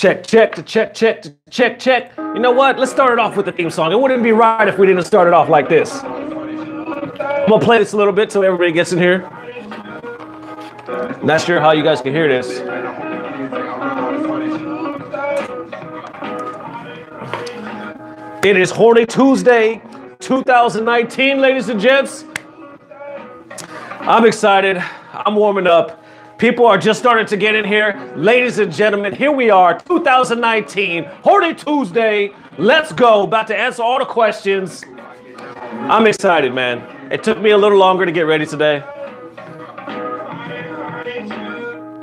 Check, check, to check, check, to check, check. You know what? Let's start it off with the theme song. It wouldn't be right if we didn't start it off like this. I'm gonna play this a little bit so everybody gets in here. Not sure how you guys can hear this. It is Horny Tuesday, 2019, ladies and gents. I'm excited. I'm warming up. People are just starting to get in here. Ladies and gentlemen, here we are, 2019, Horny Tuesday. Let's go. About to answer all the questions. I'm excited, man. It took me a little longer to get ready today.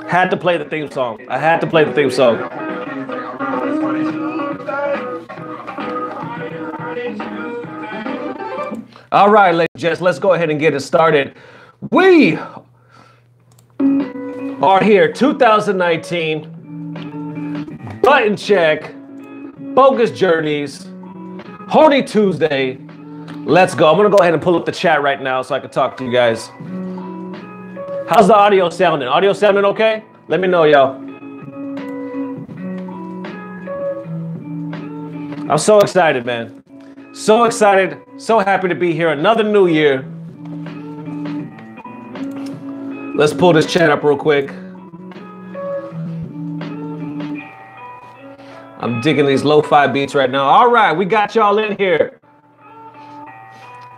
Had to play the theme song. I had to play the theme song. All right, ladies and gents, let's go ahead and get it started. We are here, 2019, button check, bogus journeys, Horny Tuesday. Let's go. I'm gonna go ahead and pull up the chat right now so I can talk to you guys. How's the audio sounding? Audio sounding okay? Let me know, y'all. I'm so excited, man. So excited, so happy to be here. Another new year. Let's pull this chat up real quick. I'm digging these lo-fi beats right now. All right, we got y'all in here.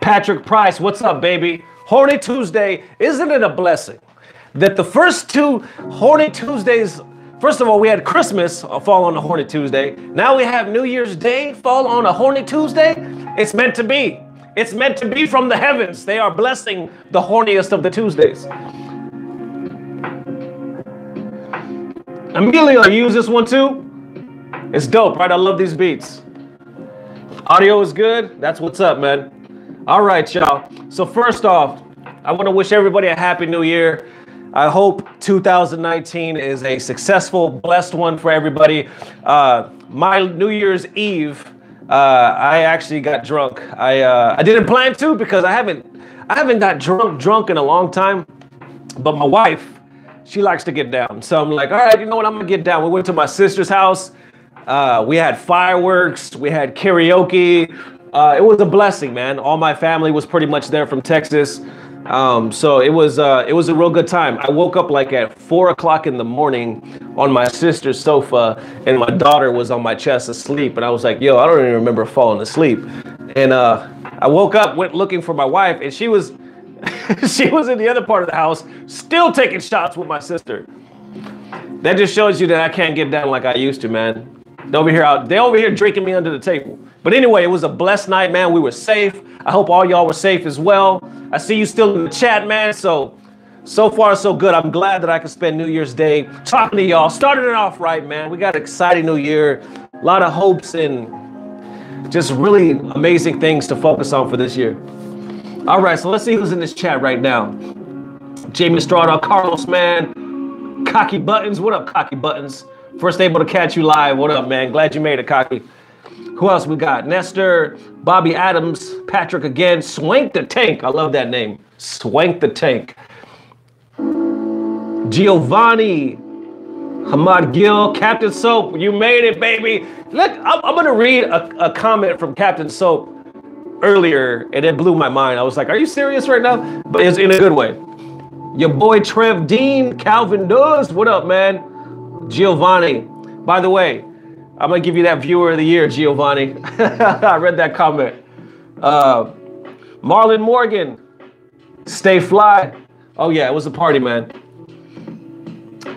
Patrick Price, what's up, baby? Horny Tuesday, isn't it a blessing that the first two Horny Tuesdays, first of all, we had Christmas fall on a Horny Tuesday. Now we have New Year's Day fall on a Horny Tuesday. It's meant to be. It's meant to be from the heavens. They are blessing the horniest of the Tuesdays. Emilio, you use this one too? It's dope, right? I love these beats. Audio is good. That's what's up, man. All right, y'all. So first off, I want to wish everybody a happy new year. I hope 2019 is a successful, blessed one for everybody. My New Year's Eve, I actually got drunk. I didn't plan to because I haven't got drunk in a long time. But my wife, she likes to get down. So I'm like, all right, you know what? I'm gonna get down. We went to my sister's house. We had fireworks. We had karaoke. It was a blessing, man. All my family was pretty much there from Texas. So it was a real good time. I woke up like at 4 o'clock in the morning on my sister's sofa, and my daughter was on my chest asleep. And I was like, yo, I don't even remember falling asleep. And I woke up, went looking for my wife, and she was she was in the other part of the house, still taking shots with my sister. That just shows you that I can't get down like I used to, man. They over here drinking me under the table. But anyway, it was a blessed night, man. We were safe. I hope all y'all were safe as well. I see you still in the chat, man. So far, so good. I'm glad that I could spend New Year's Day talking to y'all. Started it off right, man. We got an exciting new year. A lot of hopes and just really amazing things to focus on for this year. All right, so let's see who's in this chat right now. Jamie Estrada, Carlos, man. Cocky Buttons. What up, Cocky Buttons? First able to catch you live. What up, man? Glad you made it, Cocky. Who else we got? Nestor, Bobby Adams, Patrick again. Swank the Tank. I love that name. Swank the Tank. Giovanni, Hamad Gill, Captain Soap. You made it, baby. Look, I'm going to read a comment from Captain Soap earlier, and it blew my mind. I was like, are you serious right now? But it's in a good way. Your boy Trev Dean, Calvin Does. What up, man? Giovanni. By the way, I'm going to give you that Viewer of the Year, Giovanni. I read that comment. Marlon Morgan. Stay fly. Oh, yeah, it was a party, man.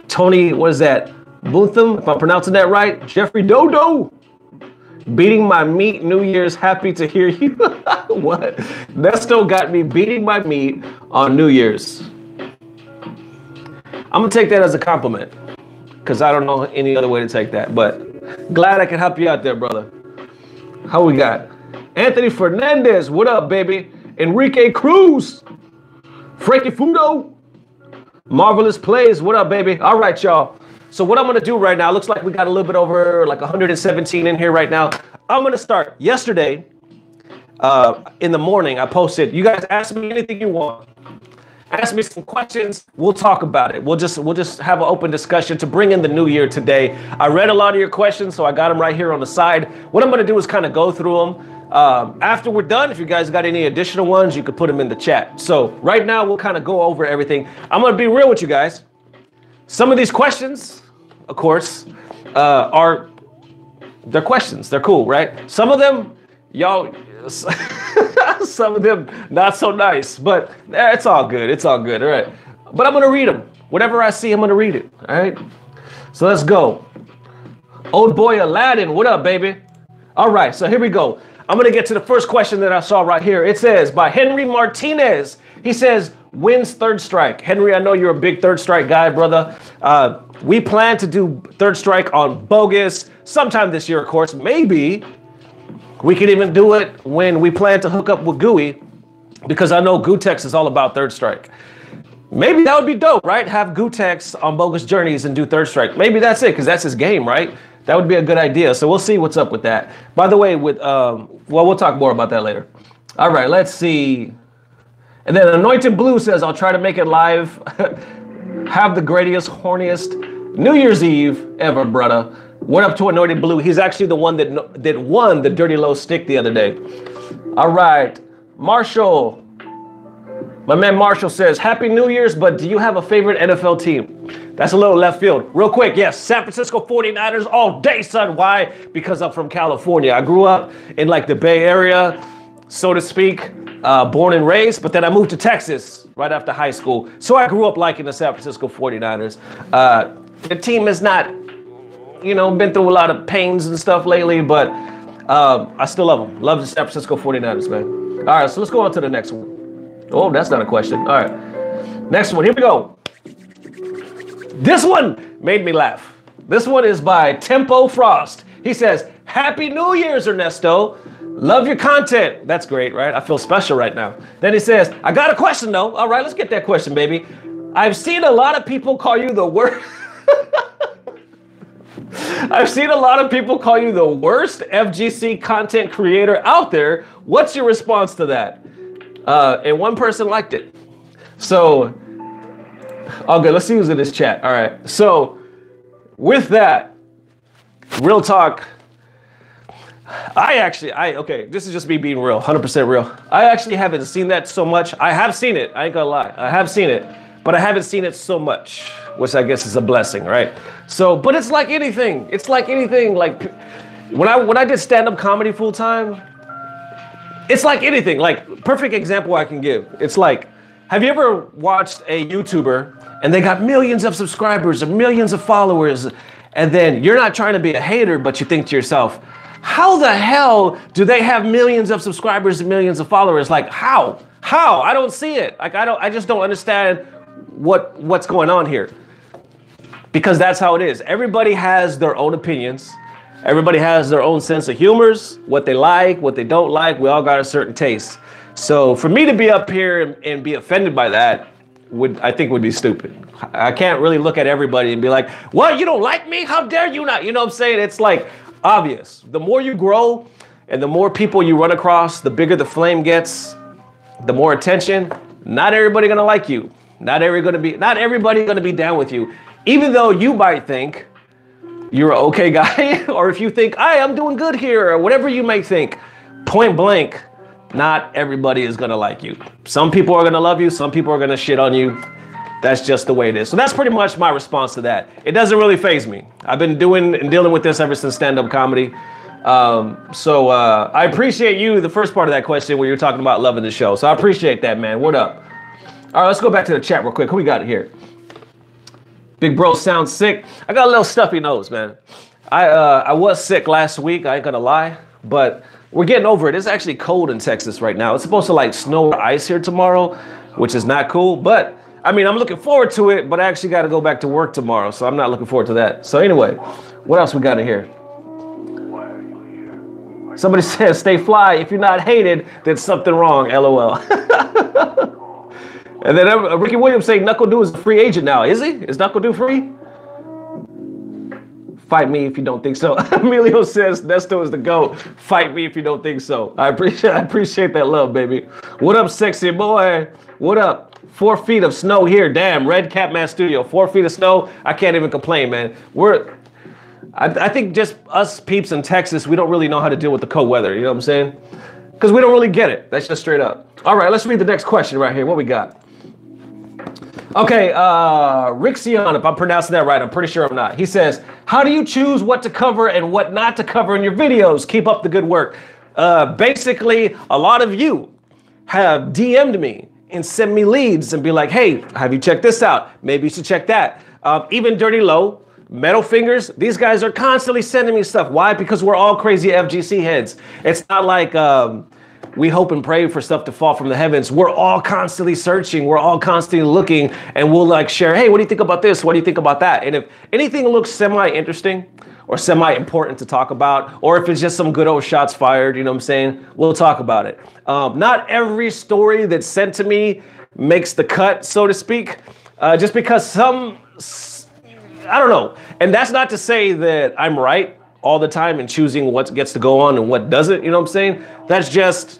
Tony, what is that? Bootham, if I'm pronouncing that right. Jeffrey Dodo. Beating my meat, New Year's, happy to hear you. What? Nesto got me beating my meat on New Year's. I'm going to take that as a compliment because I don't know any other way to take that, but glad I can help you out there, brother. How we got? Anthony Fernandez, what up, baby? Enrique Cruz. Frankie Fudo. Marvelous Plays, what up, baby? All right, y'all. So what I'm going to do right now, looks like we got a little bit over like 117 in here right now. I'm going to start. Yesterday, in the morning, I posted, you guys ask me anything you want. Ask me some questions. We'll talk about it. We'll just have an open discussion to bring in the new year today. I read a lot of your questions, so I got them right here on the side. What I'm going to do is kind of go through them. After we're done, if you guys got any additional ones, you could put them in the chat. So right now, we'll kind of go over everything. I'm going to be real with you guys. Some of these questions, of course, they're questions. They're cool, right? Some of them, y'all, some of them not so nice, but it's all good. It's all good. All right. But I'm going to read them. Whatever I see, I'm going to read it. All right. So let's go. Old boy Aladdin. What up, baby? All right. So here we go. I'm going to get to the first question that I saw right here. It says by Henry Martinez. He says, when's Third Strike? Henry, I know you're a big Third Strike guy, brother. We plan to do Third Strike on Bogus sometime this year, of course. Maybe we could even do it when we plan to hook up with GUI, because I know Gutex is all about Third Strike. Maybe that would be dope, right? Have Gutex on Bogus Journeys and do Third Strike. Maybe that's it, because that's his game, right? That would be a good idea. So we'll see what's up with that. By the way, well, we'll talk more about that later. All right, let's see. And then Anointed Blue says, I'll try to make it live. Have the greatest, horniest New Year's Eve ever, brother. What up to Anointed Blue? He's actually the one that won the Dirty Low Stick the other day. All right. Marshall. My man Marshall says, Happy New Year's, but do you have a favorite NFL team? That's a little left field. Real quick, yes, San Francisco 49ers all day, son. Why? Because I'm from California. I grew up in like the Bay Area, so to speak, born and raised, but then I moved to Texas right after high school. So I grew up liking the San Francisco 49ers. The team is not, been through a lot of pains and stuff lately, but I still love them. Love the San Francisco 49ers, man. All right, so let's go on to the next one. Oh, that's not a question. All right. Next one. Here we go. This one made me laugh. This one is by Tempo Frost. He says, Happy New Year's, Ernesto. Love your content. That's great, right? I feel special right now. Then he says, I got a question, though. All right, let's get that question, baby. I've seen a lot of people call you the worst. I've seen a lot of people call you the worst FGC content creator out there. What's your response to that? And one person liked it. So, okay, let's see who's in this chat. All right. So, with that, real talk. Okay, this is just me being real, 100% real. I actually haven't seen that so much. I have seen it. I ain't gonna lie. I have seen it, but I haven't seen it so much, which I guess is a blessing, right? So, but it's like anything. It's like anything. Like when I did stand-up comedy full time, it's like anything. Like perfect example I can give. It's like, have you ever watched a YouTuber and they got millions of subscribers and millions of followers, and then you're not trying to be a hater, but you think to yourself, how the hell do they have millions of subscribers and millions of followers? Like how? I don't see it. Like I just don't understand what's going on here. Because that's how it is. Everybody has their own opinions. Everybody has their own sense of humors, what they like, what they don't like. We all got a certain taste. So for me to be up here and be offended by that I think would be stupid. I can't really look at everybody and be like, what, you don't like me? How dare you not? You know what I'm saying? It's like obvious. The more you grow and the more people you run across, the bigger the flame gets, the more attention. Not everybody gonna like you. Not everybody gonna be down with you. Even though you might think you're an okay guy, or if you think, hey, I'm doing good here, or whatever you may think, point blank, not everybody is gonna like you. Some people are gonna love you, some people are gonna shit on you. That's just the way it is. So that's pretty much my response to that. It doesn't really faze me. I've been doing and dealing with this ever since stand-up comedy. So I appreciate you, the first part of that question where you're talking about loving the show. So I appreciate that, man. What up? All right, let's go back to the chat real quick. Who we got here? Big bro sounds sick. I got a little stuffy nose, man. I was sick last week, I ain't gonna lie, but we're getting over it. It's actually cold in Texas right now. It's supposed to like snow or ice here tomorrow, which is not cool, but I mean, I'm looking forward to it, but I actually got to go back to work tomorrow, so I'm not looking forward to that. So anyway, what else we got in here? Somebody says, stay fly. If you're not hated, then something wrong, LOL. And then Ricky Williams saying Knuckle Doo is a free agent now. Is he? Is Knuckle Doo free? Fight me if you don't think so. Emilio says Ernesto is the GOAT. Fight me if you don't think so. I appreciate that love, baby. What up, sexy boy? What up? 4 feet of snow here. Damn, Red Catman Studio, 4 feet of snow. I can't even complain, man. I think just us peeps in Texas, we don't really know how to deal with the cold weather. You know what I'm saying? Because we don't really get it. That's just straight up. All right, let's read the next question right here. What we got? Okay, Rixion, if I'm pronouncing that right, I'm pretty sure I'm not. He says, how do you choose what to cover and what not to cover in your videos? Keep up the good work. Basically, a lot of you have DM'd me and sent me leads and be like, hey, have you checked this out? Maybe you should check that. Even Dirty Low, Metal Fingers, these guys are constantly sending me stuff. Why? Because we're all crazy FGC heads. It's not like we hope and pray for stuff to fall from the heavens. We're all constantly searching. We're all constantly looking, and we'll like share, hey, what do you think about this? What do you think about that? And if anything looks semi-interesting or semi-important to talk about, or if it's just some good old shots fired, you know what I'm saying? We'll talk about it. Not every story that's sent to me makes the cut, so to speak, just because some, I don't know. And that's not to say that I'm right all the time in choosing what gets to go on and what doesn't, you know what I'm saying? That's just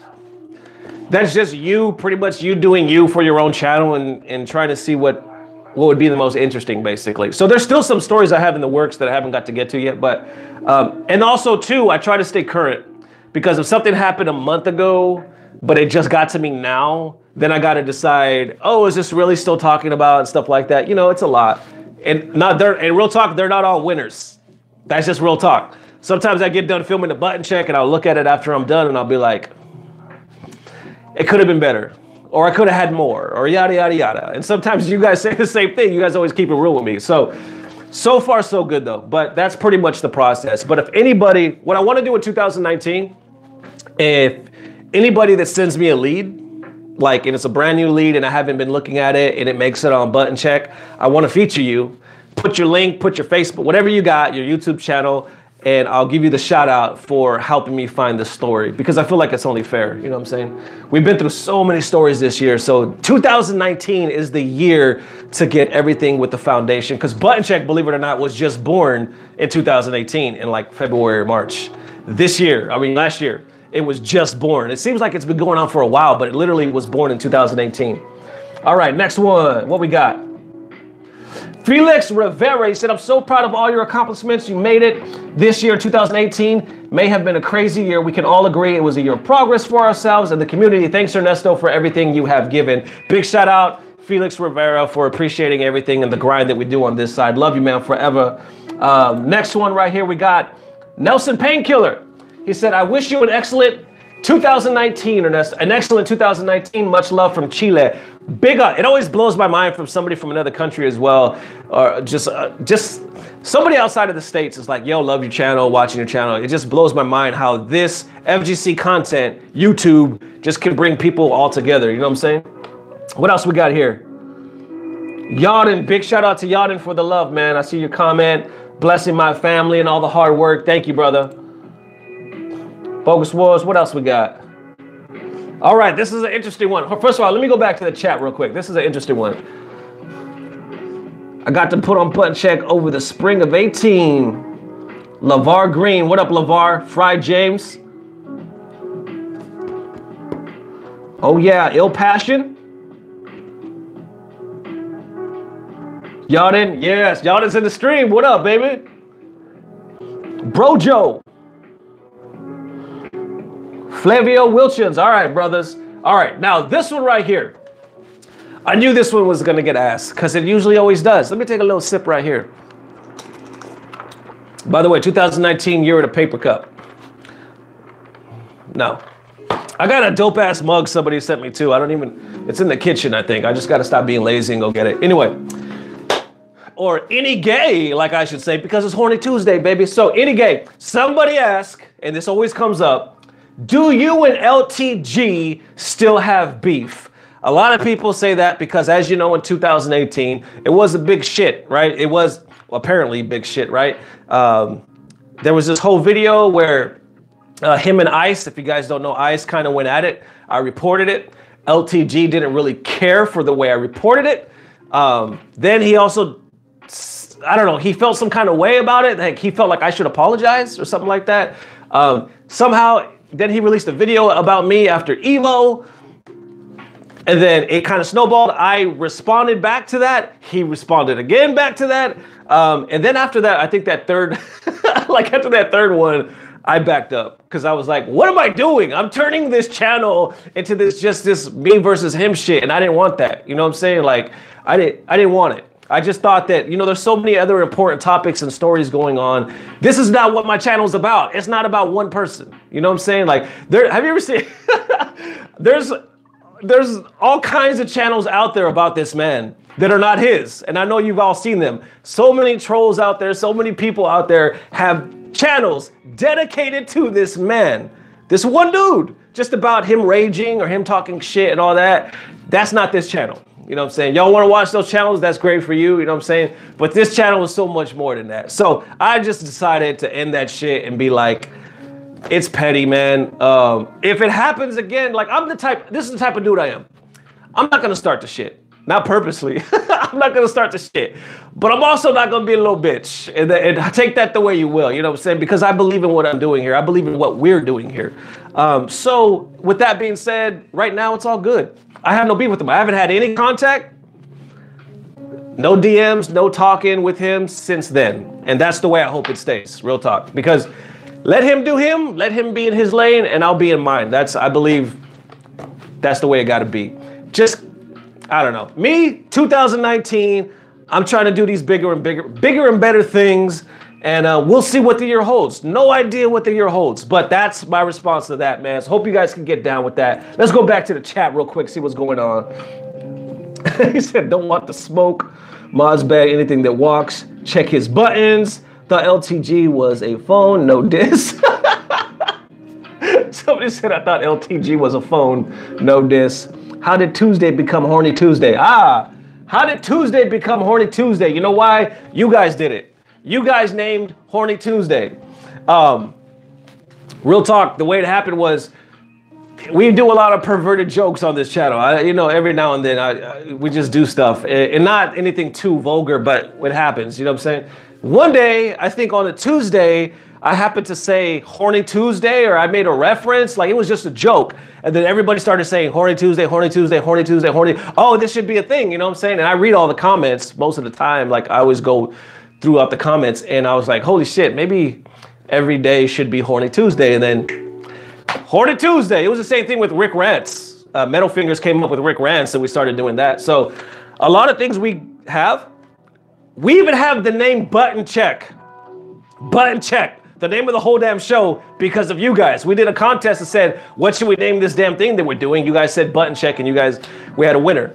you, pretty much you doing you for your own channel and trying to see what would be the most interesting, basically. So there's still some stories I have in the works that I haven't got to get to yet, but, and also too, I try to stay current, because if something happened a month ago, but it just got to me now, then I got to decide, oh, is this really still talking about and stuff like that? You know, it's a lot. And real talk, they're not all winners. That's just real talk. Sometimes I get done filming the button check and I'll look at it after I'm done and I'll be like, it could have been better, or I could have had more, or yada, yada, yada. And sometimes you guys say the same thing. You guys always keep it real with me. So far so good though, but that's pretty much the process. But if anybody, what I want to do in 2019, if anybody that sends me a lead, like, and it's a brand new lead and I haven't been looking at it and it makes it on button check, I want to feature you. Put your link, put your Facebook, whatever you got, your YouTube channel, and I'll give you the shout out for helping me find the story, because I feel like it's only fair. You know what I'm saying? We've been through so many stories this year. So 2019 is the year to get everything with the foundation, because button check, believe it or not, was just born in 2018 in like February or March. This year, I mean, last year. It was just born. It seems like it's been going on for a while, but it literally was born in 2018. All right, next one. What we got? Felix Rivera, he said, I'm so proud of all your accomplishments. You made it this year, 2018. May have been a crazy year. We can all agree it was a year of progress for ourselves and the community. Thanks, Ernesto, for everything you have given. Big shout out, Felix Rivera, for appreciating everything and the grind that we do on this side. Love you, man, forever. Next one right here, we got Nelson Painkiller. He said, I wish you an excellent 2019, Ernesto. An excellent 2019. Much love from Chile. Big up. It always blows my mind from somebody from another country as well. Or just somebody outside of the States is like, yo, love your channel, watching your channel. It just blows my mind how this FGC content, YouTube, just can bring people all together. You know what I'm saying? What else we got here? Yarden, big shout out to Yarden for the love, man. I see your comment. Blessing my family and all the hard work. Thank you, brother. Bogus Wars, what else we got? All right, this is an interesting one. First of all, let me go back to the chat real quick. This is an interesting one. I got to put on button check over the spring of 18. LaVar Green, what up, LaVar? Fried James. Oh yeah, Ill Passion. Yarden, yes, Yarden's in the stream. What up, baby? Brojo. Flavio Wilchins. All right, brothers. All right, now this one right here. I knew this one was going to get asked because it usually always does. Let me take a little sip right here. By the way, 2019 year of the paper cup. No. I got a dope ass mug somebody sent me too. It's in the kitchen, I think. I just got to stop being lazy and go get it. Anyway. Or any gay, like I should say, because it's Horny Tuesday, baby. So any gay, somebody ask, and this always comes up, do you and LTG still have beef? A lot of people say that because, as you know, in 2018, it was a big shit, right? It was apparently big shit, right? There was this whole video where him and Ice, if you guys don't know, Ice kind of went at it. I reported it. LTG didn't really care for the way I reported it. Then he also, I don't know, he felt some kind of way about it. Like he felt like I should apologize or something like that. Somehow, then he released a video about me after Evo. And then it kind of snowballed. I responded back to that. He responded again back to that. And then after that, I think that third, like after that third one, I backed up because I was like, what am I doing? I'm turning this channel into this me versus him shit. And I didn't want that. You know what I'm saying? Like, I didn't want it. I just thought that, you know, there's so many other important topics and stories going on. This is not what my channel's about. It's not about one person. You know what I'm saying? Like, have you ever seen, there's all kinds of channels out there about this man that are not his. And I know you've all seen them. So many trolls out there, so many people out there have channels dedicated to this man, this one dude, just about him raging or him talking shit and all that. That's not this channel. You know what I'm saying? Y'all want to watch those channels? That's great for you. You know what I'm saying? But this channel is so much more than that. So I just decided to end that shit and be like, it's petty, man. If it happens again, like this is the type of dude I am. I'm not going to start the shit. Not purposely. I'm not going to start the shit. But I'm also not going to be a little bitch. And take that the way you will. You know what I'm saying? Because I believe in what I'm doing here. I believe in what we're doing here. So with that being said, right now it's all good. I have no beef with him. I haven't had any contact. No DMs, no talking with him since then. And that's the way I hope it stays. Real talk. Because let him do him. Let him be in his lane and I'll be in mine. I believe that's the way it got to be. Just, I don't know. Me, 2019, I'm trying to do these bigger and better things. And we'll see what the year holds. No idea what the year holds. But that's my response to that, man. So hope you guys can get down with that. Let's go back to the chat real quick, see what's going on. He said, don't want the smoke. Mods bag anything that walks. Check his buttons. Thought LTG was a phone. No diss. Somebody said, I thought LTG was a phone. No diss. How did Tuesday become Horny Tuesday? How did Tuesday become Horny Tuesday? You know why? You guys did it. You guys named Horny Tuesday. Real talk, the way it happened was we do a lot of perverted jokes on this channel. You know, every now and then we just do stuff and not anything too vulgar, but it happens. You know what I'm saying? One day, I think on a Tuesday, I happened to say Horny Tuesday, or I made a reference, like it was just a joke. And then everybody started saying Horny Tuesday, Horny Tuesday, Horny Tuesday, Horny. Oh, this should be a thing, you know what I'm saying? And I read all the comments most of the time. Like I always go throughout the comments and I was like, holy shit, maybe every day should be Horny Tuesday. And then Horny Tuesday, it was the same thing with Rick Rants. Metal Fingers came up with Rick Rants and we started doing that. So a lot of things we even have the name Button Check. Button Check. The name of the whole damn show because of you guys. We did a contest that said, what should we name this damn thing that we're doing? You guys said Button Check and we had a winner.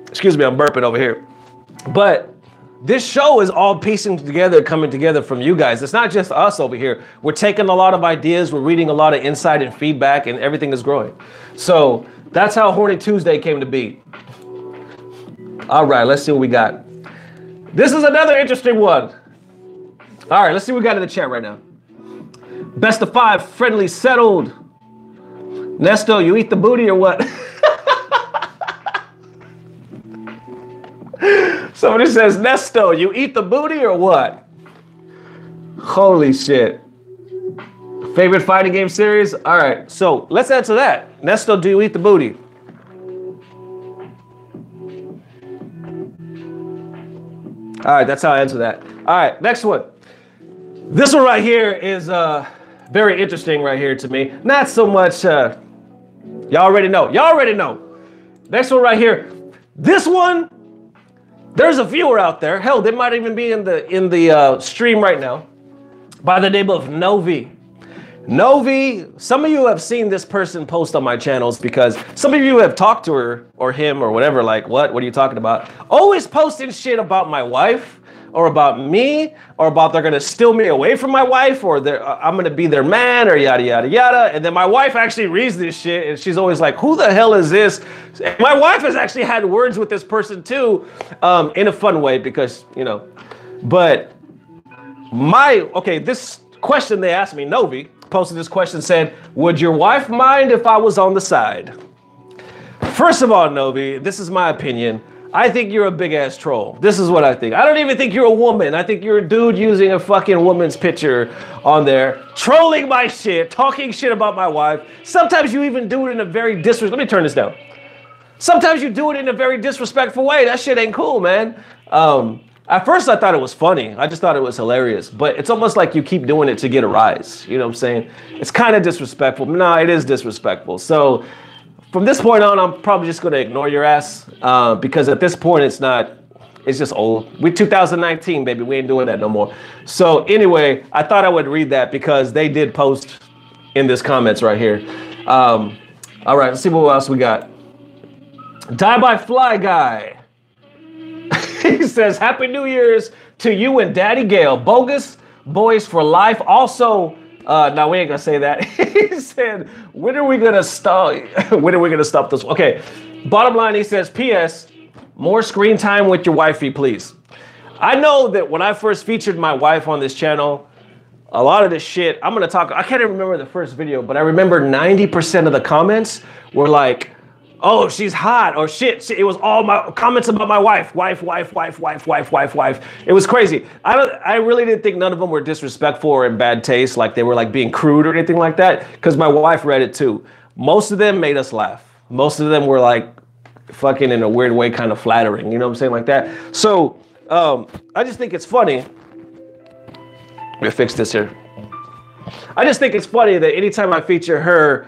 Excuse me, I'm burping over here. But this show is all piecing together, coming together from you guys. It's not just us over here. We're taking a lot of ideas. We're reading a lot of insight and feedback and everything is growing. So that's how Horny Tuesday came to be. All right, let's see what we got. This is another interesting one. All right, let's see what we got in the chat right now. Best of 5, friendly, settled. Ernesto, you eat the booty or what? Somebody says, Ernesto, you eat the booty or what? Holy shit. Favorite fighting game series? All right, so let's answer that. Ernesto, do you eat the booty? All right, that's how I answer that. All right, next one. This one right here is very interesting right here to me. Not so much, y'all already know. Y'all already know. Next one right here. This one, there's a viewer out there. Hell, they might even be in the stream right now by the name of Novi. Novi, some of you have seen this person post on my channels because some of you have talked to her or him or whatever, like, what are you talking about? Always posting shit about my wife or about me or about they're gonna steal me away from my wife or I'm gonna be their man or yada, yada, yada. And then my wife actually reads this shit and she's always like, who the hell is this? And my wife has actually had words with this person too, in a fun way because, you know, but this question they asked me, Novi, posted this question, said, would your wife mind if I was on the side? First of all, Novi, this is my opinion. I think you're a big ass troll. This is what I think. I don't even think you're a woman. I think you're a dude using a fucking woman's picture on there, trolling my shit, talking shit about my wife. Sometimes you even do it in a very disrespectful. Let me turn this down. Sometimes you do it in a very disrespectful way. That shit ain't cool, man. At first I thought it was funny. I just thought it was hilarious. But it's almost like you keep doing it to get a rise. You know what I'm saying? It's kind of disrespectful. No, it is disrespectful. So from this point on, I'm probably just going to ignore your ass. Because at this point, it's just old. We're 2019, baby. We ain't doing that no more. So anyway, I thought I would read that because they did post in this comments right here. All right, let's see what else we got. Die by Fly Guy. He says, Happy New Year's to you and Daddy Gale. Bogus boys for life. Also, no, we ain't gonna say that. He said, when are we gonna stop? When are we gonna stop this? Okay. Bottom line, he says, P.S. More screen time with your wifey, please. I know that when I first featured my wife on this channel, a lot of this shit, I can't even remember the first video, but I remember 90% of the comments were like, oh, she's hot, or shit. It was all my comments about my wife. Wife. It was crazy. I really didn't think none of them were disrespectful or in bad taste, like they were like being crude or anything like that, because my wife read it too. Most of them made us laugh. Most of them were like fucking in a weird way, kind of flattering, you know what I'm saying, like that. So I just think it's funny. Let me fix this here. I just think it's funny that anytime I feature her,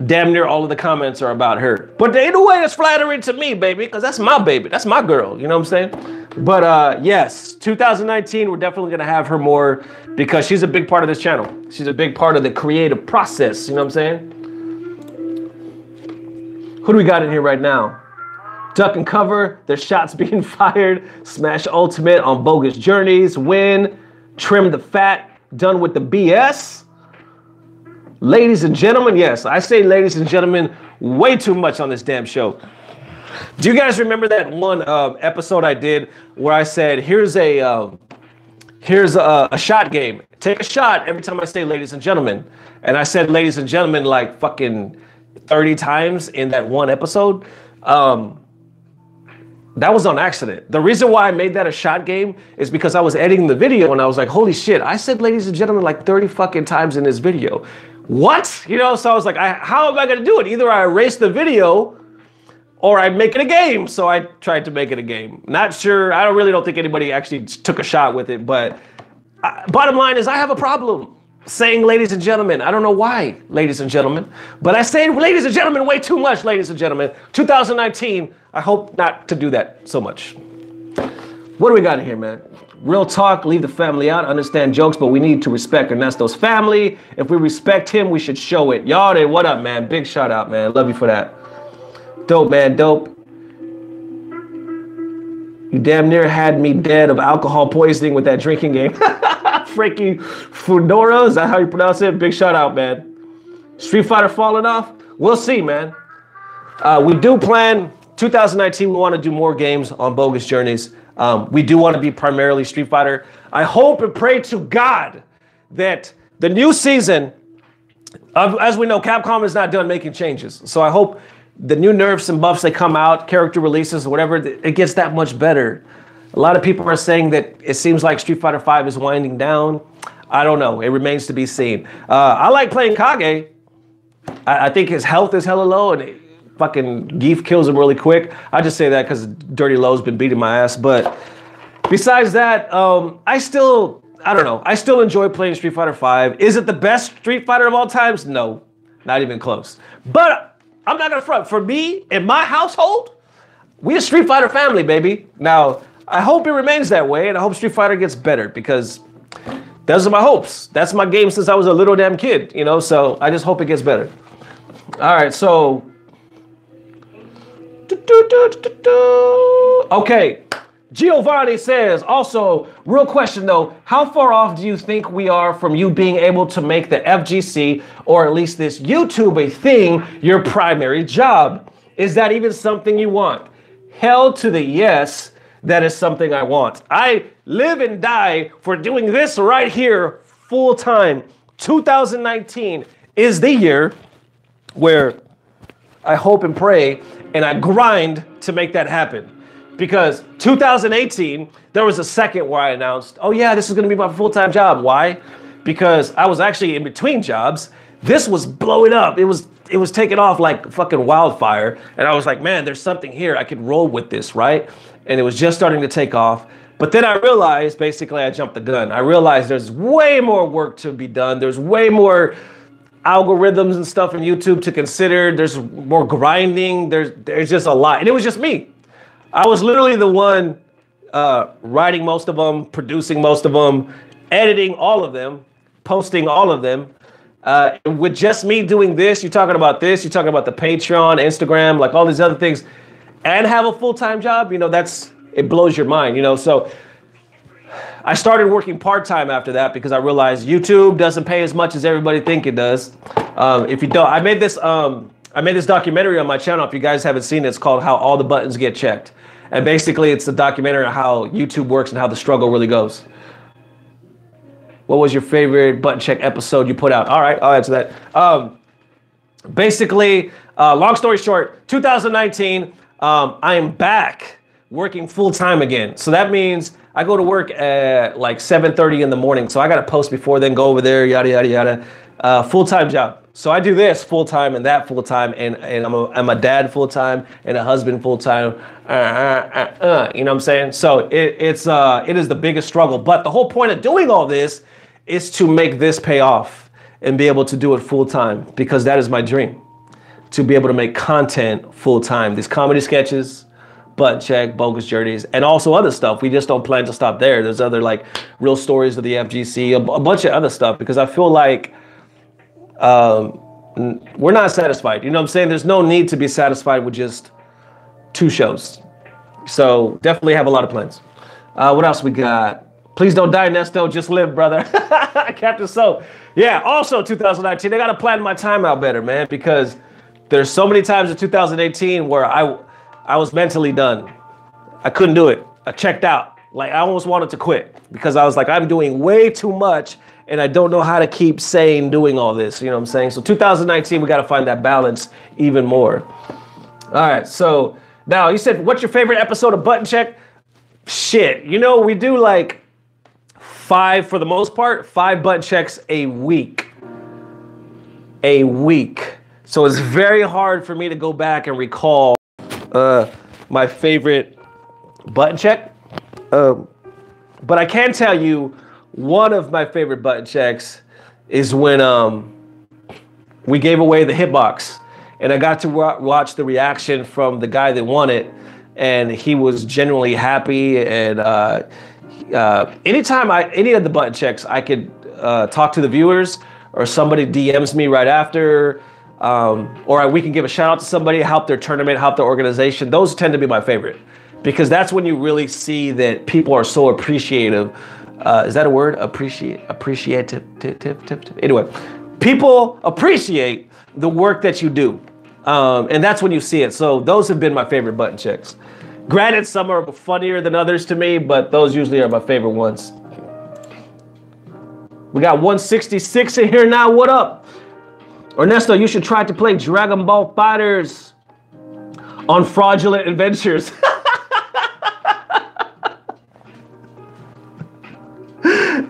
damn near all of the comments are about her. But in a way, it's flattering to me, baby, because that's my baby. That's my girl. You know what I'm saying? But yes, 2019, we're definitely going to have her more because she's a big part of this channel. She's a big part of the creative process. You know what I'm saying? Who do we got in here right now? Duck and cover. There's shots being fired. Smash ultimate on bogus journeys. Win. Trim the fat. Done with the BS. Ladies and gentlemen, yes, I say ladies and gentlemen way too much on this damn show. Do you guys remember that one episode I did where I said, here's a shot game. Take a shot every time I say ladies and gentlemen. And I said ladies and gentlemen like fucking 30 times in that one episode. That was on accident. The reason why I made that a shot game is because I was editing the video and I was like, holy shit, I said ladies and gentlemen like 30 fucking times in this video. What? You know, so I was like, how am I going to do it? Either I erase the video or I make it a game. So I tried to make it a game. Not sure. I really don't think anybody actually took a shot with it. But bottom line is I have a problem saying ladies and gentlemen. I don't know why, ladies and gentlemen. But I say ladies and gentlemen way too much, ladies and gentlemen. 2019, I hope not to do that so much. What do we got in here, man? Real talk, leave the family out, understand jokes, but we need to respect Ernesto's family. If we respect him, we should show it. Y'all, what up, man? Big shout out, man. Love you for that. Dope, man, dope. You damn near had me dead of alcohol poisoning with that drinking game. Frankie Fudora, is that how you pronounce it? Big shout out, man. Street Fighter falling off? We'll see, man. We do plan 2019, we want to do more games on Bogus Journeys. We do want to be primarily Street Fighter. I hope and pray to God that the new season, as we know, Capcom is not done making changes. So I hope the new nerfs and buffs that come out, character releases, whatever, it gets that much better. A lot of people are saying that it seems like Street Fighter V is winding down. I don't know. It remains to be seen. I like playing Kage. I think his health is hella low and fucking Geef kills him really quick. I just say that because Dirty Low's been beating my ass. But besides that, I don't know. I still enjoy playing Street Fighter V. Is it the best Street Fighter of all times? No, not even close. But I'm not gonna front. For me, in my household, we a Street Fighter family, baby. Now, I hope it remains that way, and I hope Street Fighter gets better because those are my hopes. That's my game since I was a little damn kid, you know, so I just hope it gets better. All right, so okay, Giovanni says, also, real question though, how far off do you think we are from you being able to make the FGC, or at least this YouTube, a thing, your primary job? Is that even something you want? Hell to the yes, that is something I want. I live and die for doing this right here full time. 2019 is the year where I hope and pray and I grind to make that happen. Because 2018, there was a second where I announced, oh yeah, this is gonna be my full-time job. Why? Because I was actually in between jobs. This was blowing up. It it was taking off like fucking wildfire. And I was like, man, there's something here. I could roll with this, right? And it was just starting to take off. But then I realized, basically, I jumped the gun. I realized there's way more work to be done. There's way more algorithms and stuff in YouTube to consider. There's more grinding. There's just a lot. And it was just me. I was literally the one writing most of them, producing most of them, editing all of them, posting all of them. With just me doing this, you're talking about this, you're talking about the Patreon, Instagram, like all these other things, and have a full-time job, you know, it blows your mind, you know. So I started working part-time after that because I realized YouTube doesn't pay as much as everybody think it does. If you don't, I made this documentary on my channel. If you guys haven't seen it, it's called How All the Buttons Get Checked. And basically it's a documentary on how YouTube works and how the struggle really goes. What was your favorite button check episode you put out? All right, I'll answer that. Basically, long story short, 2019, I am back working full-time again. So that means I go to work at like 7:30 in the morning. So I got to post before then, go over there, yada, yada, yada. Full-time job. So I do this full-time and that full-time, and I'm a dad full-time and a husband full-time. You know what I'm saying? So it is the biggest struggle. But the whole point of doing all this is to make this pay off and be able to do it full-time, because that is my dream, to be able to make content full-time. These comedy sketches, Button Check, Bogus Journeys, and also other stuff. We just don't plan to stop there. There's other like real stories of the FGC, a bunch of other stuff, because I feel like we're not satisfied. You know what I'm saying? There's no need to be satisfied with just 2 shows. So definitely have a lot of plans. What else we got? Please don't die, Ernesto. Just live, brother. Captain So. Yeah, also 2019, I got to plan my time out better, man, because there's so many times in 2018 where I was mentally done. I couldn't do it. I checked out. Like, I almost wanted to quit because I was like, I'm doing way too much and I don't know how to keep sane doing all this. You know what I'm saying? So 2019, we got to find that balance even more. All right. So now you said, what's your favorite episode of Button Check? Shit. You know, we do like 5, for the most part, 5 button checks a week. A week. So it's very hard for me to go back and recall my favorite button check. But I can tell you one of my favorite button checks is when we gave away the hitbox. And I got to watch the reaction from the guy that won it. And he was genuinely happy. And anytime any of the button checks, I could talk to the viewers, or somebody DMs me right after, or we can give a shout out to somebody, help their tournament, help their organization. Those tend to be my favorite, because that's when you really see that people are so appreciative. Is that a word? Appreciative. Anyway, people appreciate the work that you do. And that's when you see it. So those have been my favorite button checks. Granted, some are funnier than others to me, but those usually are my favorite ones. We got 166 in here now. What up? Ernesto, you should try to play Dragon Ball Fighters on Fraudulent Adventures.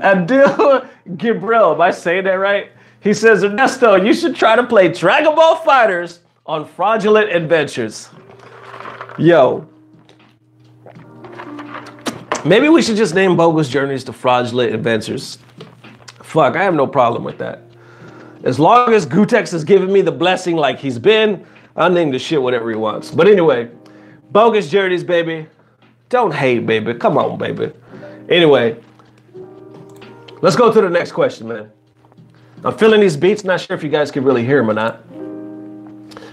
Abdul Gibril, am I saying that right? He says, Ernesto, you should try to play Dragon Ball Fighters on Fraudulent Adventures. Yo. Maybe we should just name Bogus Journeys to Fraudulent Adventures. Fuck, I have no problem with that. As long as Gutex has given me the blessing like he's been, I'll name the shit whatever he wants. But anyway, Bogus Journeys, baby. Don't hate, baby. Come on, baby. Anyway, let's go to the next question, man. I'm feeling these beats. Not sure if you guys can really hear them or not.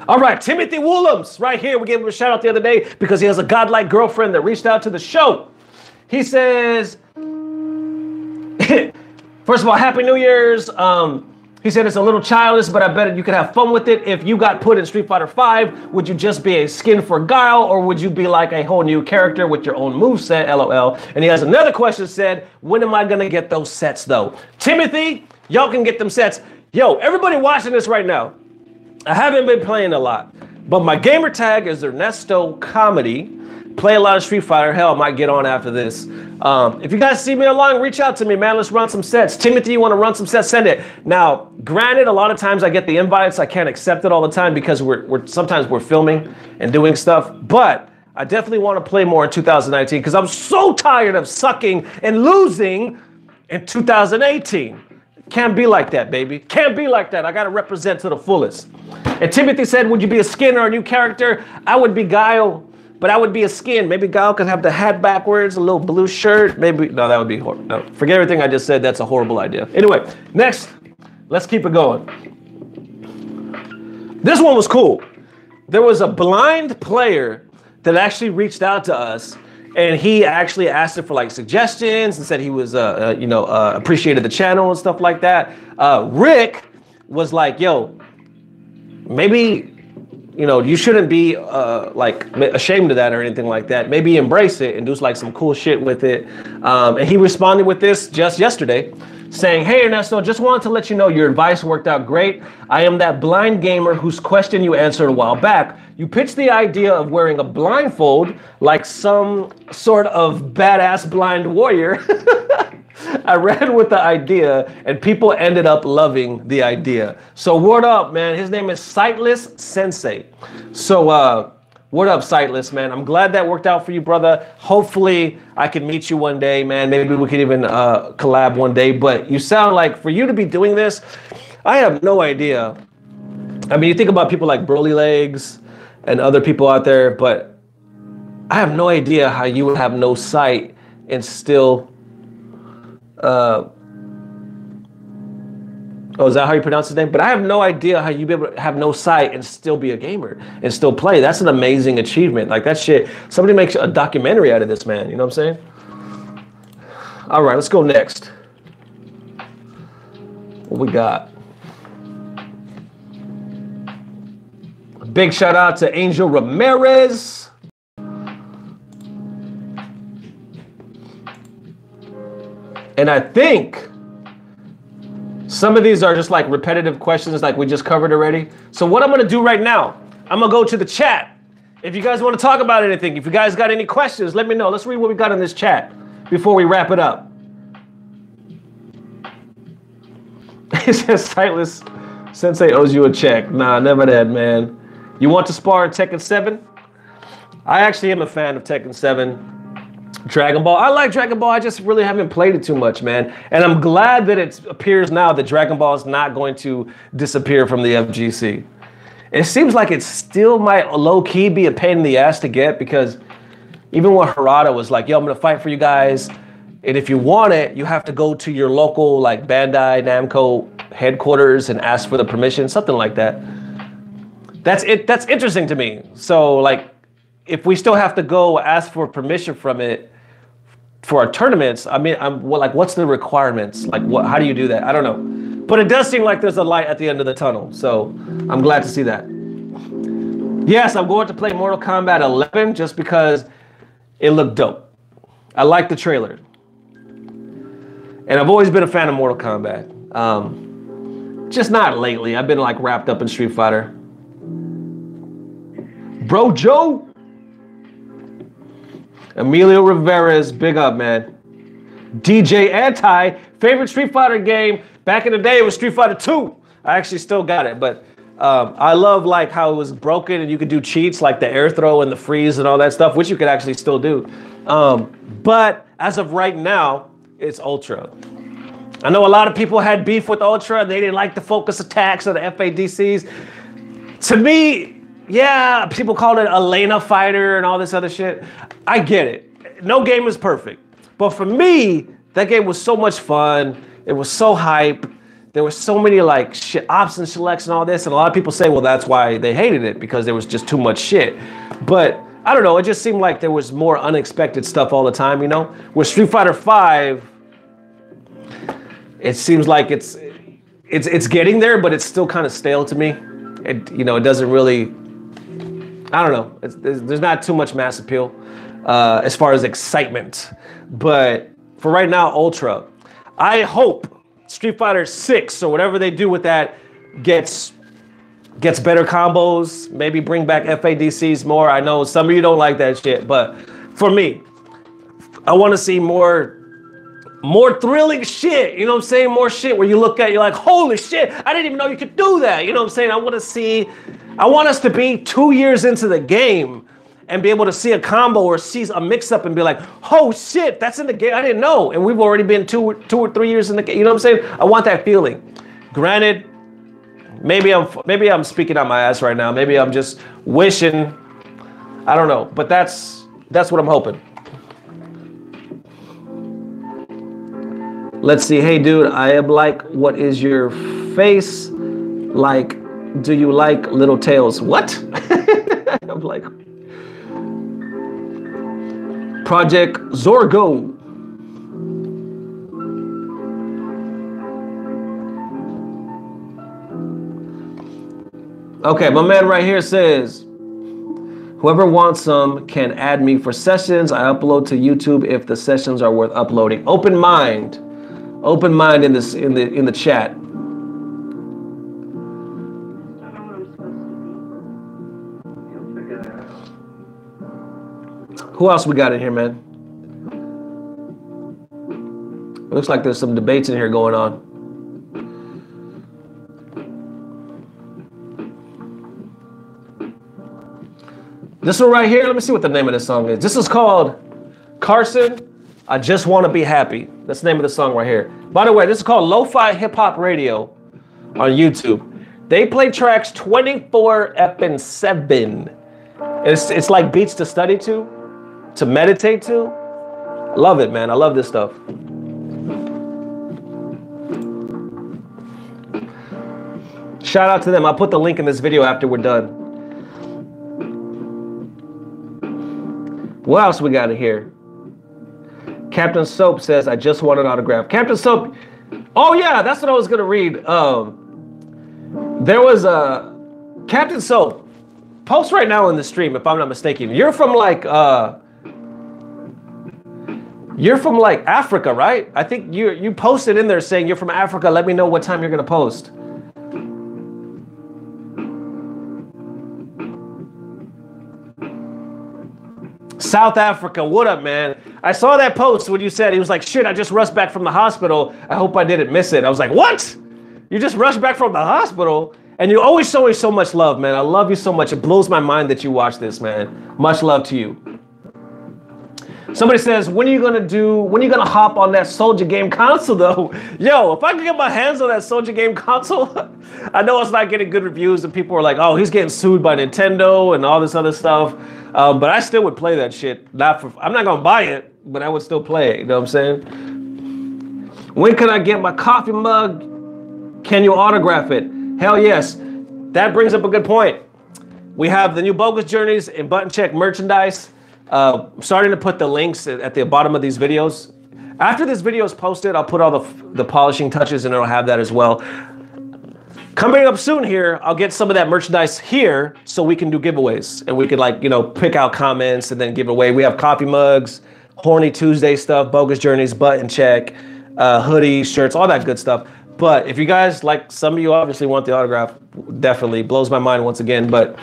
All right, Timothy Woolams, right here. We gave him a shout out the other day because he has a godlike girlfriend that reached out to the show. He says, first of all, Happy New Year's. He said it's a little childish, but I bet you could have fun with it. If you got put in Street Fighter V, would you just be a skin for Guile, or would you be like a whole new character with your own moveset, LOL? And he has another question said, when am I gonna get those sets though? Timothy, y'all can get them sets. Yo, everybody watching this right now, I haven't been playing a lot, but my gamer tag is Ernesto Comedy. Play a lot of Street Fighter. Hell, I might get on after this. If you guys see me online, reach out to me, man. Let's run some sets. Timothy, you want to run some sets? Send it. Now, granted, a lot of times I get the invites. I can't accept it all the time because sometimes we're filming and doing stuff. But I definitely want to play more in 2019 because I'm so tired of sucking and losing in 2018. Can't be like that, baby. Can't be like that. I got to represent to the fullest. And Timothy said, would you be a skin or a new character? I would be Guile, but I would be a skin. Maybe Guile could have the hat backwards, a little blue shirt. Maybe, no, that would be horrible. No, forget everything I just said. That's a horrible idea. Anyway, next, let's keep it going. This one was cool. There was a blind player that actually reached out to us, and he actually asked it for like suggestions and said he was, appreciated the channel and stuff like that. Rick was like, yo, maybe, you shouldn't be like ashamed of that or anything like that. Maybe embrace it and do like some cool shit with it. And he responded with this just yesterday, saying, hey, Ernesto, just wanted to let you know your advice worked out great. I am that blind gamer whose question you answered a while back. You pitched the idea of wearing a blindfold like some sort of badass blind warrior. I ran with the idea and people ended up loving the idea. So word up, man. His name is Sightless Sensei. So word up, Sightless, man. I'm glad that worked out for you, brother. Hopefully I can meet you one day, man. Maybe we can even collab one day. But you sound like for you to be doing this, I have no idea. I mean, you think about people like Broly Legs and other people out there, but I have no idea how you would have no sight and still oh, is that how you pronounce his name? But I have no idea how you'd be able to have no sight and still be a gamer and still play. That's an amazing achievement. Like that shit, somebody makes a documentary out of this, man. You know what I'm saying? All right, let's go next. What we got? A big shout out to Angel Ramirez. And I think some of these are just like repetitive questions like we just covered already. So what I'm gonna do right now, I'm gonna go to the chat. If you guys wanna talk about anything, if you guys got any questions, let me know. Let's read what we got in this chat before we wrap it up. It says Sightless Sensei owes you a check. Nah, never that, man. You want to spar in Tekken 7? I actually am a fan of Tekken 7. Dragon Ball. I like Dragon Ball. I just really haven't played it too much, man. And I'm glad that it appears now that Dragon Ball is not going to disappear from the FGC. It seems like it still might low-key be a pain in the ass to get because even when Harada was like, yo, I'm going to fight for you guys. And if you want it, you have to go to your local like Bandai Namco headquarters and ask for the permission, something like that. That's it. That's interesting to me. So like, if we still have to go ask for permission from it for our tournaments, I mean, what's the requirements? Like, how do you do that? I don't know. But it does seem like there's a light at the end of the tunnel. So I'm glad to see that. Yes, I'm going to play Mortal Kombat 11 just because it looked dope. I like the trailer. And I've always been a fan of Mortal Kombat. Just not lately. I've been like wrapped up in Street Fighter. Bro Joe. Emilio Rivera's, big up, man. DJ Anti, favorite Street Fighter game. Back in the day, it was Street Fighter 2. I actually still got it, but I love like how it was broken and you could do cheats like the air throw and the freeze and all that stuff, which you could actually still do. But as of right now, it's Ultra. I know a lot of people had beef with Ultra. They didn't like the focus attacks or the FADCs. To me, yeah, people called it a Lena fighter and all this other shit. I get it. No game is perfect. But for me, that game was so much fun. It was so hype. There were so many like shit, option selects and all this. And a lot of people say, well, that's why they hated it because there was just too much shit. But I don't know. It just seemed like there was more unexpected stuff all the time, you know? With Street Fighter 5, it seems like it's getting there, but it's still kind of stale to me. It doesn't really, I don't know. There's not too much mass appeal as far as excitement. But for right now, Ultra. I hope Street Fighter 6 or whatever they do with that gets better combos. Maybe bring back FADCs more. I know some of you don't like that shit, but for me, I want to see more thrilling shit. You know what I'm saying? More shit where you look at, you're like, holy shit, I didn't even know you could do that. You know what I'm saying? I want us to be 2 years into the game and be able to see a combo or see a mix up and be like, oh shit, that's in the game. I didn't know. And we've already been two or 3 years in the game. You know what I'm saying? I want that feeling. Granted, maybe I'm speaking out my ass right now. Maybe I'm just wishing. I don't know. But that's what I'm hoping. Let's see. Hey, dude, I am like, what is your face like? Do you like little tails? What? I'm like, Project Zorgo. Okay, my man right here says, whoever wants some can add me for sessions. I upload to YouTube if the sessions are worth uploading. Open mind in this in the chat. Who else we got in here, man? It looks like there's some debates in here going on. This one right here, let me see what the name of this song is. This is called Carson, I Just Want to Be Happy. That's the name of the song right here. By the way, this is called Lo-Fi Hip Hop Radio on YouTube. They play tracks 24/7. It's like beats to study to meditate to. Love it, man. I love this stuff. Shout out to them. I'll put the link in this video after we're done. What else we got in here? Captain Soap says, I just want an autograph. Captain Soap, oh yeah, that's what I was gonna read. There was a Captain Soap, post right now in the stream if I'm not mistaken. You're from like Africa, right? I think you posted in there saying you're from Africa. Let me know what time you're gonna post. South Africa, what up, man? I saw that post when you said, he was like, shit, I just rushed back from the hospital. I hope I didn't miss it. I was like, what? You just rushed back from the hospital? And you always show me so much love, man. I love you so much. It blows my mind that you watch this, man. Much love to you. Somebody says, when are you gonna hop on that Soldier Game console though? Yo, if I can get my hands on that Soldier Game console, I know it's not getting good reviews and people are like, oh, he's getting sued by Nintendo and all this other stuff. But I still would play that shit. I'm not gonna buy it, but I would still play it. You know what I'm saying? When can I get my coffee mug? Can you autograph it? Hell yes. That brings up a good point. We have the new Bogus Journeys and Button Check merchandise. I'm starting to put the links at the bottom of these videos. After this video is posted, I'll put all the polishing touches and it'll have that as well. Coming up soon here, I'll get some of that merchandise here so we can do giveaways and we can pick out comments and then give away. We have coffee mugs, Horny Tuesday stuff, Bogus Journeys, Button Check, hoodies, shirts, all that good stuff. But if you guys, like some of you obviously want the autograph, definitely blows my mind once again, but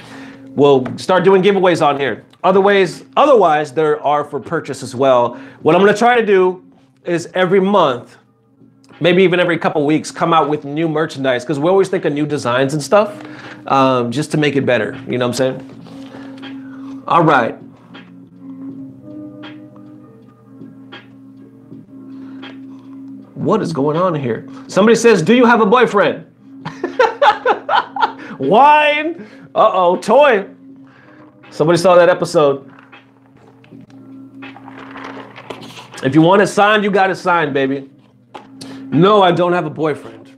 we'll start doing giveaways on here. Otherwise, there are for purchase as well. What I'm gonna try to do is every month, maybe even every couple weeks, come out with new merchandise because we always think of new designs and stuff just to make it better. You know what I'm saying? All right. What is going on here? Somebody says, do you have a boyfriend? Wine. Uh-oh, toy. Somebody saw that episode. If you want it signed, you got it signed, baby. No, I don't have a boyfriend.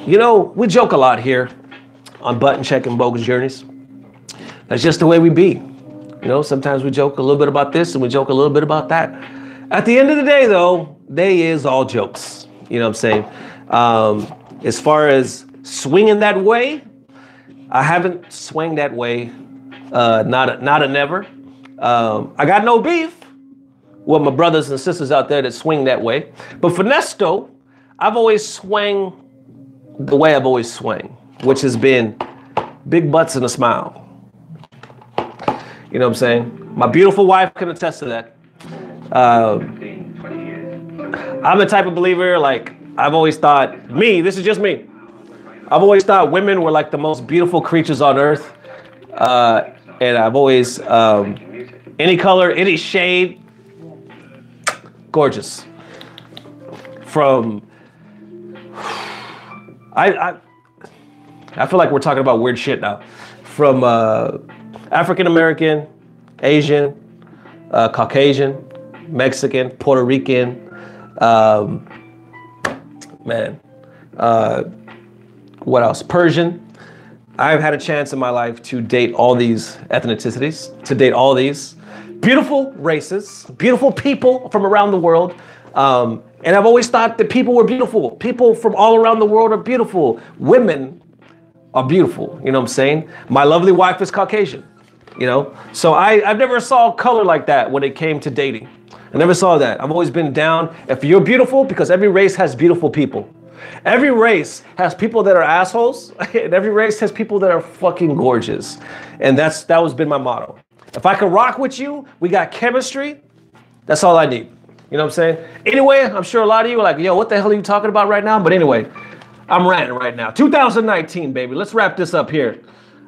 We joke a lot here on Button Check and Bogus Journeys. That's just the way we be. Sometimes we joke a little bit about this and we joke a little bit about that. At the end of the day, though, they is all jokes. You know what I'm saying? As far as swinging that way, I haven't swung that way. Not a never. I got no beef with my brothers and sisters out there that swing that way. But for Ernesto, I've always swung the way I've always swung, which has been big butts and a smile. You know what I'm saying? My beautiful wife can attest to that. I'm the type of believer, like, I've always thought, this is just me. I've always thought women were like the most beautiful creatures on earth. And I've always, any color, any shade, gorgeous. From, I feel like we're talking about weird shit now. From African-American, Asian, Caucasian, Mexican, Puerto Rican, what else? Persian. I've had a chance in my life to date all these ethnicities, to date all these beautiful races, beautiful people from around the world. And I've always thought that people were beautiful. People from all around the world are beautiful. Women are beautiful. You know what I'm saying? My lovely wife is Caucasian, you know? So I've never saw color like that when it came to dating. I never saw that. I've always been down. If you're beautiful, because every race has beautiful people. Every race has people that are assholes, and every race has people that are fucking gorgeous. And that has been my motto. If I can rock with you, we got chemistry, that's all I need. You know what I'm saying? Anyway, I'm sure a lot of you are like, yo, what the hell are you talking about right now? But anyway, I'm ranting right now. 2019, baby. Let's wrap this up here.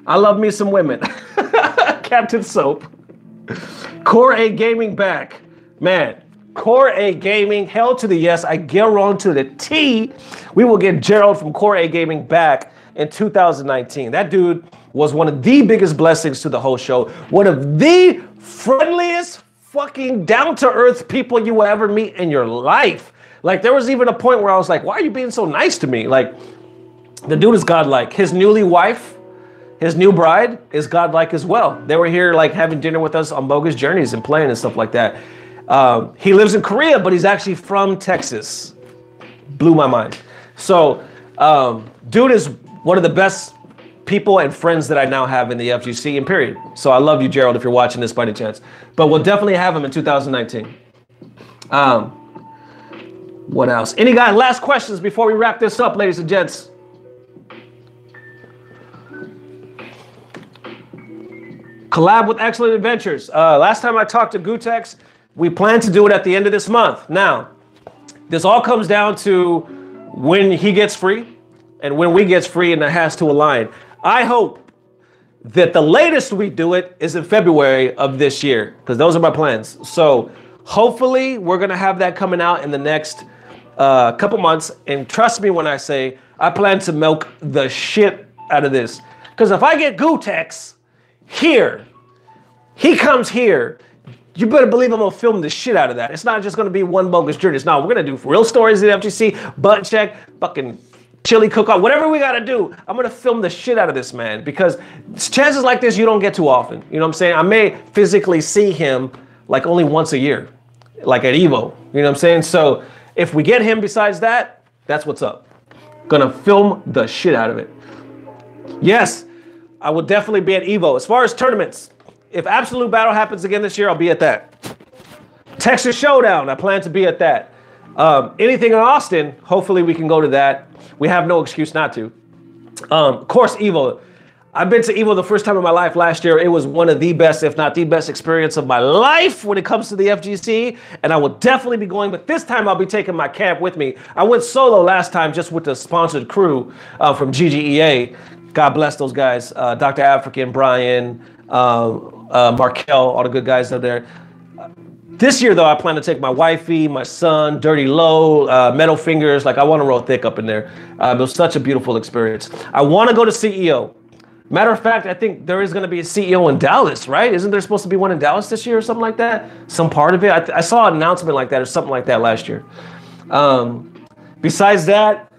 I love me some women. Captain Soap. Core A Gaming back. Man, Core A Gaming, hell to the yes. I guarantee to the T, we will get Gerald from Core A Gaming back in 2019. That dude was one of the biggest blessings to the whole show. One of the friendliest, fucking down-to-earth people you will ever meet in your life. Like, there was even a point where I was like, why are you being so nice to me? Like, the dude is godlike. His newly wife, his new bride, is godlike as well. They were here, like, having dinner with us on Bogus Journeys and playing and stuff like that. He lives in Korea, but he's actually from Texas. Blew my mind. So, dude is one of the best people and friends that I now have in the FGC, and period. So I love you, Gerald, if you're watching this by any chance. But we'll definitely have him in 2019. What else? Any guys, last questions before we wrap this up, ladies and gents? Collab with Excellent Adventures. Last time I talked to Gutex, we plan to do it at the end of this month. Now, this all comes down to when he gets free and when we gets free, and it has to align. I hope that the latest we do it is in February of this year, because those are my plans. So hopefully we're going to have that coming out in the next couple months. And trust me when I say I plan to milk the shit out of this. Because if I get Gutex here, he comes here, you better believe I'm going to film the shit out of that. It's not just going to be one bogus journey. No, we're going to do real stories at FGC, butt check, fucking chili cook-off, whatever we got to do. I'm going to film the shit out of this man, because chances like this you don't get too often. You know what I'm saying? I may physically see him like only once a year, like at Evo. You know what I'm saying? So if we get him besides that, that's what's up. Gonna film the shit out of it. Yes, I will definitely be at Evo. As far as tournaments, if Absolute Battle happens again this year, I'll be at that. Texas Showdown, I plan to be at that. Anything in Austin, hopefully we can go to that. We have no excuse not to. Of course, Evo. I've been to Evo the first time in my life last year. It was one of the best, if not the best experience of my life when it comes to the FGC. And I will definitely be going, but this time I'll be taking my camp with me. I went solo last time just with the sponsored crew from GGEA. God bless those guys. Dr. African, Brian, Markel, all the good guys out there. This year, though, I plan to take my wifey, my son, Dirty Low, Metal Fingers. Like, I want to roll thick up in there. It was such a beautiful experience. I want to go to CEO. Matter of fact, I think there is going to be a CEO in Dallas, right? Isn't there supposed to be one in Dallas this year or something like that? Some part of it. I saw an announcement like that or something like that last year. Besides that,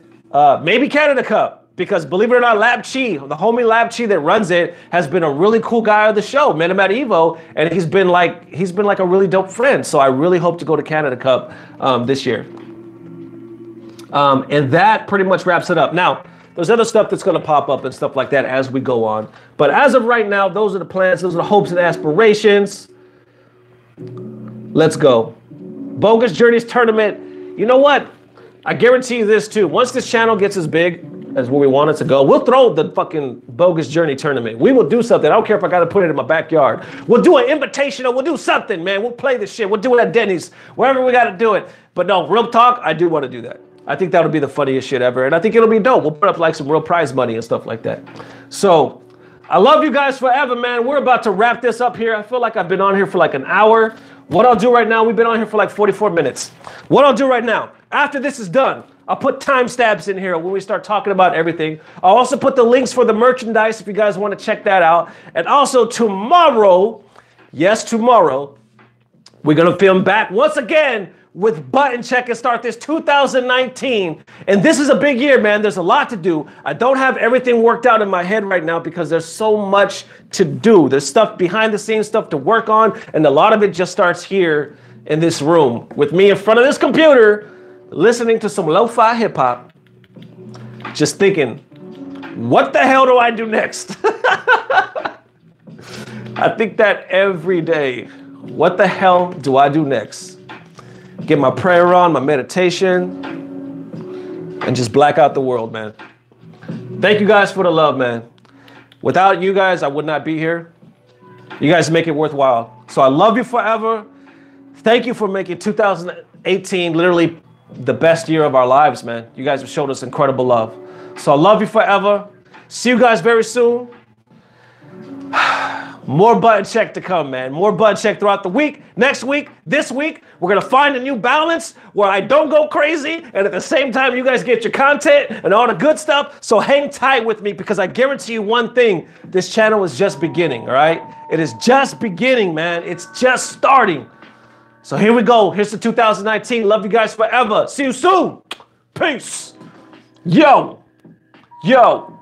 maybe Canada Cup. Because believe it or not, Lab Chi, the homie Lab Chi that runs it, has been a really cool guy on the show. Met him at Evo, and he's been like a really dope friend. So I really hope to go to Canada Cup this year. And that pretty much wraps it up. Now, there's other stuff that's going to pop up and stuff like that as we go on. But as of right now, those are the plans. Those are the hopes and aspirations. Let's go. Bogus Journeys tournament. You know what? I guarantee you this too. Once this channel gets as big, as where we want it to go. We'll throw the fucking Bogus Journey tournament. We will do something. I don't care if I got to put it in my backyard. We'll do an invitational. We'll do something, man. We'll play this shit. We'll do it at Denny's, wherever we got to do it. But no, real talk, I do want to do that. I think that'll be the funniest shit ever. And I think it'll be dope. We'll put up like some real prize money and stuff like that. So I love you guys forever, man. We're about to wrap this up here. I feel like I've been on here for like an hour. What I'll do right now, we've been on here for like 44 minutes. What I'll do right now, after this is done, I'll put timestamps in here when we start talking about everything. I'll also put the links for the merchandise if you guys want to check that out. And also tomorrow, yes, tomorrow, we're going to film back once again with Button Check and start this 2019. And this is a big year, man. There's a lot to do. I don't have everything worked out in my head right now because there's so much to do. There's stuff behind the scenes, stuff to work on. And a lot of it just starts here in this room with me in front of this computer, listening to some lo-fi hip hop, just thinking, what the hell do I do next? I think that every day. What the hell do I do next? Get my prayer on, my meditation, and just black out the world, man. Thank you guys for the love, man. Without you guys, I would not be here. You guys make it worthwhile. So I love you forever. Thank you for making 2018 literally the best year of our lives, man. You guys have showed us incredible love. So I love you forever. See you guys very soon. More Button Check to come, man. More Button Check throughout the week. Next week, this week, we're going to find a new balance where I don't go crazy. And at the same time, you guys get your content and all the good stuff. So hang tight with me because I guarantee you one thing. This channel is just beginning, all right? It is just beginning, man. It's just starting. So here we go. Here's the 2019. Love you guys forever. See you soon. Peace. Yo. Yo.